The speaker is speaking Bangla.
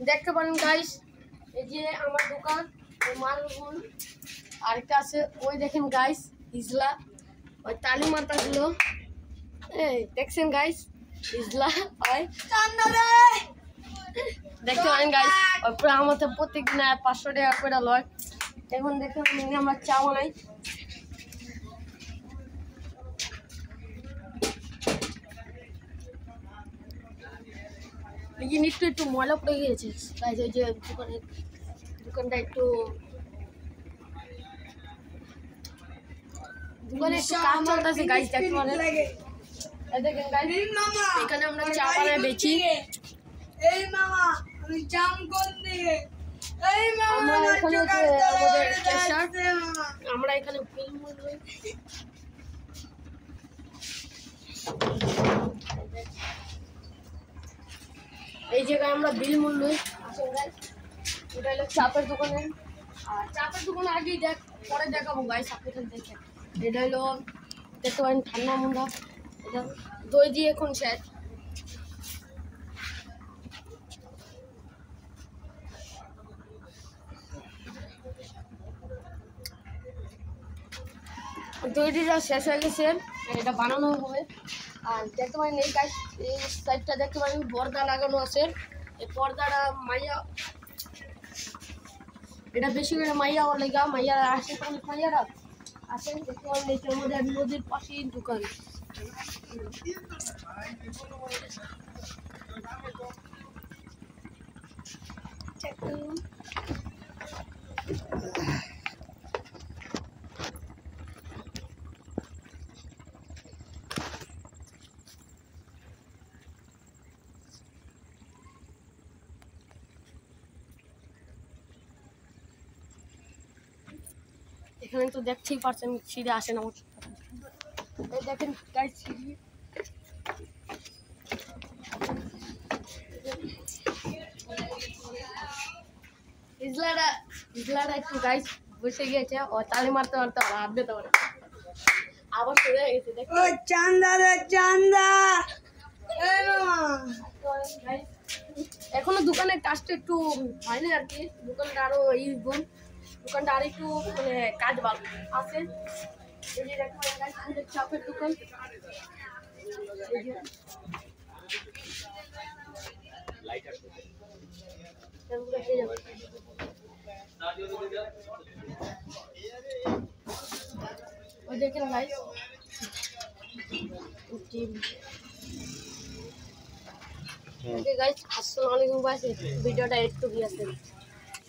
দেখতে পারেন গাইস, এই যে আমার দোকান মালগুল আরেকটা আছে, ওই দেখেন গাইস ইজলা, ওই তালি মাতাগুলো এই দেখছেন গাইস ইজলা হয় দেখতে পারেন গাইস। ওই আমাদের প্রত্যেকদিন 500 টাকা করে লয়। এখন দেখতে পারেন আমরা চা বানাই। এই যে একটু ময়লা পড়ে গিয়েছে গাইস, ওই যে দোকানটা একটু কাজ চলতেছে গাইস, দেখতে পারেন। দেখেন গাইস, এখানে আমরা চা বানাই বেচি। এই মামা আমি জাম কোন দিকে, এই মামা আমরা এখানে ফিল্ম লই। এই জায়গায় আমরা বিল মূল লই। আসেন গাইস, এটা হলো চাপের দোকানে। আর চাপের দোকানে আগেই পরে দেখাবো গাইস, আপনি এখানে দেখেন। এটা হলো দেখতে পারেন ঠান্ডা মুন্ডা, এটা দই দিয়ে এখন শেষ। দইটা শেষ হয়ে গেছে, এটা বানানো হবে। আর দেখতে পারেন এই গাছ, এই সাইডটা দেখতে পারেন পর্দা লাগানো আছে। এই পর্দাটা মাইয়া, এটা বেশি করে মাইয়া লেগা, মাইয়ারা আসে অনেক মাইয়ারা আসেন। দেখতে পারেন এই আমাদের নদীর পাশেই দোকান। এখানে তো দেখতেই পারছেন সিঁড়ি আসেন আমার, এই দেখেন গাইস সিঁড়ি। ইজলাটা একটু গাইস বসে গিয়েছে, ও তালি মারতে মারতে হাত দিতে পারে, আবার চলে গেছে। দেখো ও চান্দা রে চান্দা, এই মামা এখনো দোকানের কাজটা একটু হয়নি আর কি, দোকানটা আরো দোকানটা আর একটু মানে কাজ বাকি আছে। এই যে দেখো গাইস চাপের দোকান, ওই দেখেন গাইস। ওকে গাইস, আসসালামু আলাইকুম গাইস, ভিডিওটা একটু কি আছে।